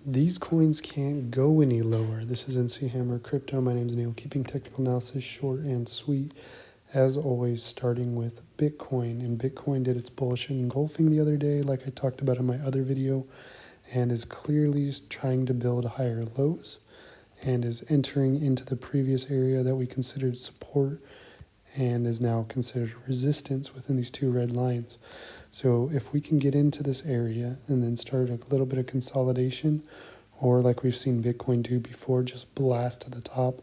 These coins can't go any lower. This is NC Hammer Crypto. My name is Neil, keeping technical analysis short and sweet. As always, starting with Bitcoin. And Bitcoin did its bullish engulfing the other day, like I talked about in my other video, and is clearly trying to build higher lows and is entering into the previous area that we considered support and is now considered resistance within these two red lines. So if we can get into this area and then start a little bit of consolidation, or like we've seen Bitcoin do before, just blast to the top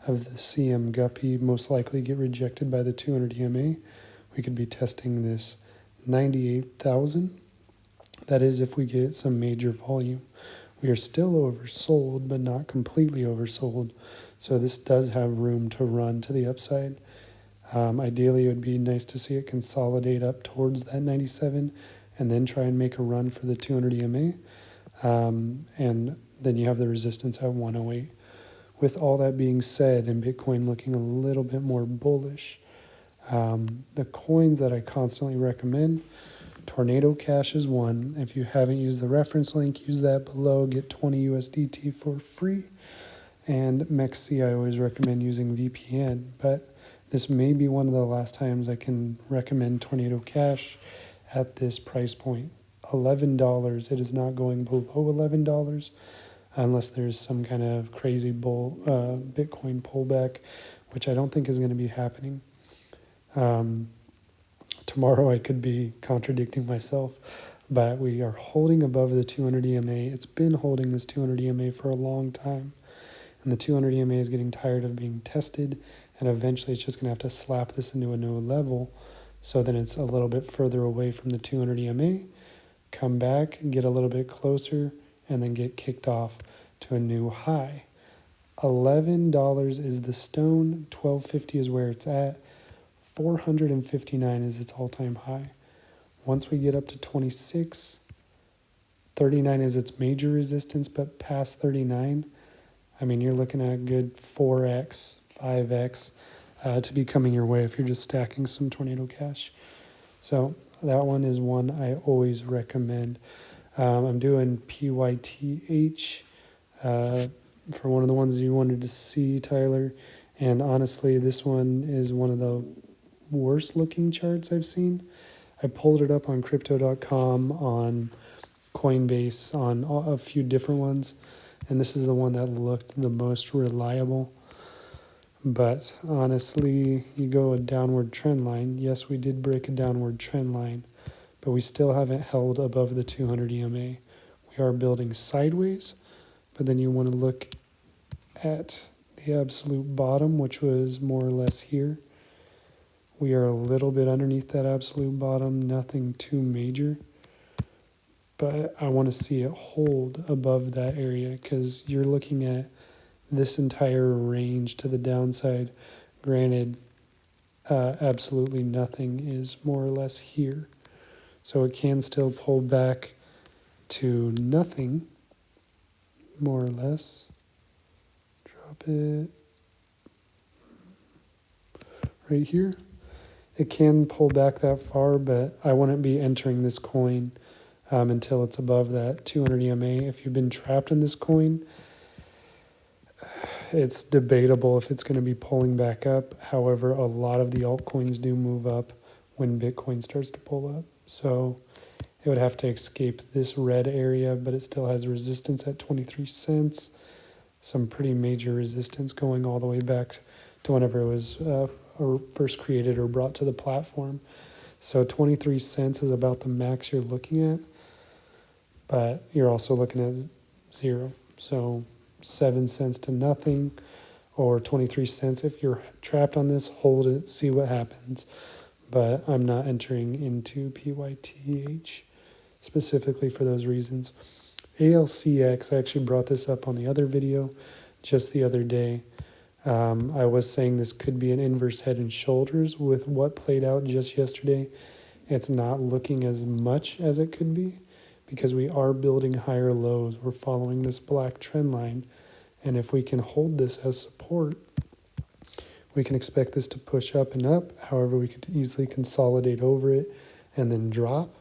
of the CM guppy, most likely get rejected by the 200 EMA, we could be testing this 98,000. That is if we get some major volume. We are still oversold, but not completely oversold. So this does have room to run to the upside. Ideally, it would be nice to see it consolidate up towards that 97 and then try and make a run for the 200 EMA. And then you have the resistance at 108. With all that being said, and Bitcoin looking a little bit more bullish, the coins that I constantly recommend, Tornado Cash is one. If you haven't used the reference link, use that below. Get 20 USDT for free. And MEXC, I always recommend using VPN, but this may be one of the last times I can recommend Tornado Cash at this price point. $11. It is not going below $11 unless there's some kind of crazy Bitcoin pullback, which I don't think is going to be happening. Tomorrow I could be contradicting myself, but we are holding above the 200 EMA. It's been holding this 200 EMA for a long time, and the 200 EMA is getting tired of being tested, and eventually it's just going to have to slap this into a new level so that it's a little bit further away from the 200 EMA, come back, get a little bit closer, and then get kicked off to a new high. $11 is the stone, $12.50 is where it's at, 459 is its all-time high. Once we get up to 26, 39 is its major resistance, but past 39, I mean, you're looking at a good 4x, 5x to be coming your way if you're just stacking some Tornado Cash. So that one is one I always recommend. I'm doing PYTH for one of the ones you wanted to see, Tyler. And honestly, this one is one of the worst looking charts I've seen. I pulled it up on crypto.com, on Coinbase, on a few different ones. And this is the one that looked the most reliable. But honestly, you go a downward trend line. Yes, we did break a downward trend line, but we still haven't held above the 200 EMA. We are building sideways, but then you want to look at the absolute bottom, which was more or less here. We are a little bit underneath that absolute bottom, nothing too major. But I want to see it hold above that area because you're looking at this entire range to the downside. Granted, absolutely nothing is more or less here. So it can still pull back to nothing, more or less. Drop it right here. It can pull back that far, but I wouldn't be entering this coin until it's above that 200 EMA. If you've been trapped in this coin, it's debatable if it's going to be pulling back up. However, a lot of the altcoins do move up when Bitcoin starts to pull up. So it would have to escape this red area, but it still has resistance at 23 cents. Some pretty major resistance going all the way back to whenever it was first created or brought to the platform. So 23 cents is about the max you're looking at, but you're also looking at zero. So 7 cents to nothing, or 23 cents. If you're trapped on this, hold it, see what happens. But I'm not entering into PYTH specifically for those reasons. ALCX, I actually brought this up on the other video just the other day. I was saying this could be an inverse head and shoulders with what played out just yesterday. It's not looking as much as it could be because we are building higher lows. We're following this black trend line. And if we can hold this as support, we can expect this to push up and up. However, we could easily consolidate over it and then drop.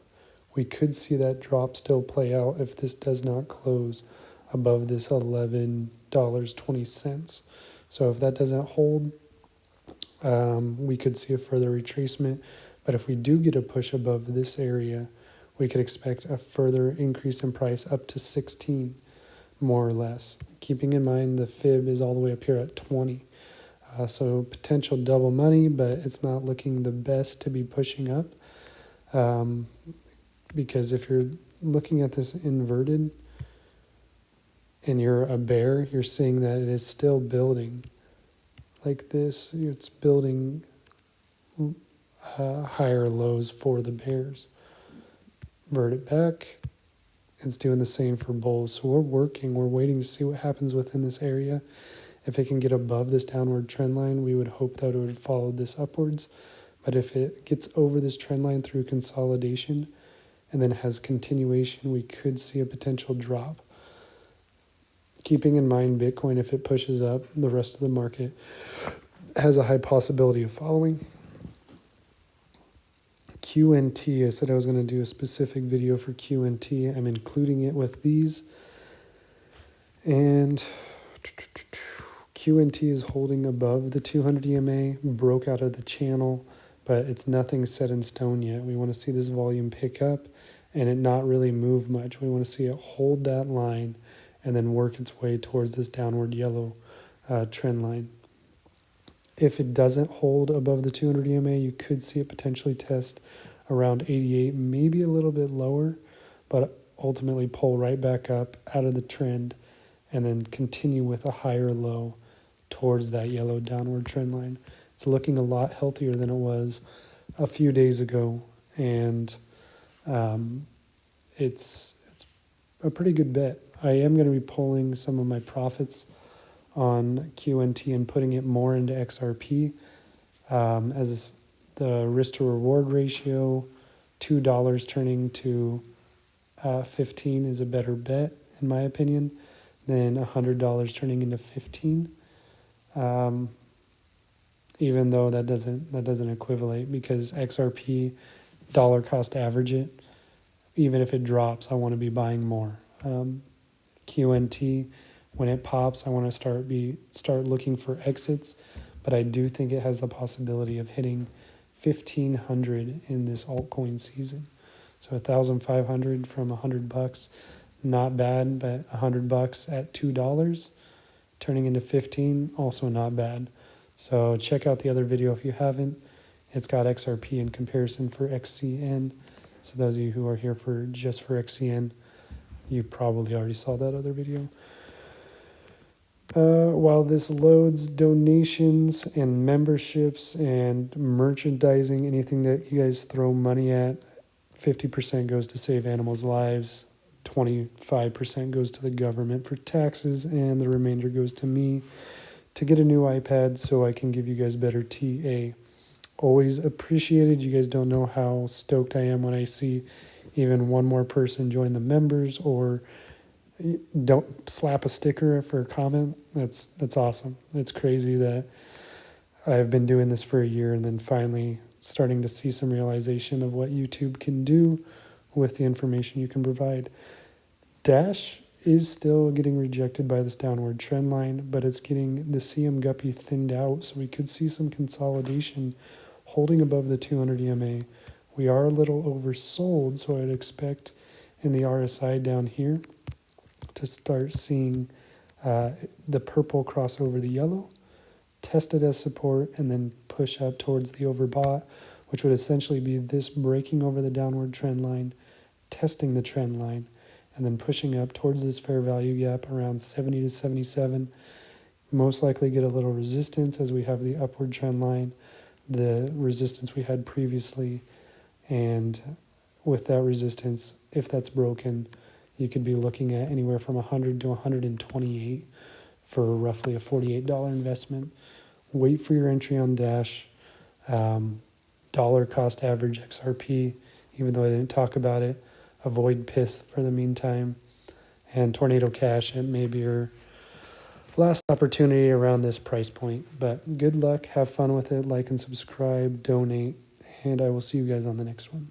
We could see that drop still play out if this does not close above this $11.20. So if that doesn't hold, we could see a further retracement. But if we do get a push above this area, we could expect a further increase in price up to 16, more or less. Keeping in mind the fib is all the way up here at 20. So potential double money, but it's not looking the best to be pushing up. Because if you're looking at this inverted and you're a bear, you're seeing that it is still building like this. It's building higher lows for the bears. Vert it back. It's doing the same for bulls. So we're waiting to see what happens within this area. If it can get above this downward trend line, we would hope that it would follow this upwards. But if it gets over this trend line through consolidation and then has continuation, we could see a potential drop. Keeping in mind Bitcoin, if it pushes up, the rest of the market has a high possibility of following. QNT, I said I was going to do a specific video for QNT. I'm including it with these. And QNT is holding above the 200 EMA, broke out of the channel, but it's nothing set in stone yet. We want to see this volume pick up and it not really move much. We want to see it hold that line and then work its way towards this downward yellow trend line. If it doesn't hold above the 200 EMA, you could see it potentially test around 88, maybe a little bit lower, but ultimately pull right back up out of the trend and then continue with a higher low towards that yellow downward trend line. It's looking a lot healthier than it was a few days ago, and it's a pretty good bet. I am going to be pulling some of my profits on QNT and putting it more into XRP as the risk to reward ratio, $2 turning to 15 is a better bet in my opinion than $100 turning into 15. Even though that doesn't equivalent, because XRP dollar cost average it, even if it drops, I want to be buying more. QNT, when it pops, I want to start looking for exits, but I do think it has the possibility of hitting 1,500 in this altcoin season. So 1,500 from $100, not bad, but $100 at $2 turning into 15, also not bad. So check out the other video if you haven't. It's got XRP in comparison for XCN. So those of you who are here just for XCN, you probably already saw that other video. While this loads donations and memberships and merchandising, anything that you guys throw money at, 50% goes to save animals' lives, 25% goes to the government for taxes, and the remainder goes to me to get a new iPad so I can give you guys better TA. Always appreciated. You guys don't know how stoked I am when I see even one more person join the members or don't slap a sticker for a comment. That's awesome. It's crazy that I've been doing this for a year and then finally starting to see some realization of what YouTube can do with the information you can provide. Dash is still getting rejected by this downward trend line, but it's getting the CM guppy thinned out, so we could see some consolidation holding above the 200 EMA. We are a little oversold, so I'd expect in the RSI down here to start seeing the purple cross over the yellow, test it as support, and then push up towards the overbought, which would essentially be this breaking over the downward trend line, testing the trend line, and then pushing up towards this fair value gap around 70 to 77. Most likely get a little resistance as we have the upward trend line, the resistance we had previously, and with that resistance, if that's broken, you could be looking at anywhere from 100 to 128 for roughly a $48 investment. Wait for your entry on Dash. Dollar cost average XRP, even though I didn't talk about it. Avoid Pith for the meantime. And Tornado Cash, it may be your last opportunity around this price point. But good luck, have fun with it, like and subscribe, donate, and I will see you guys on the next one.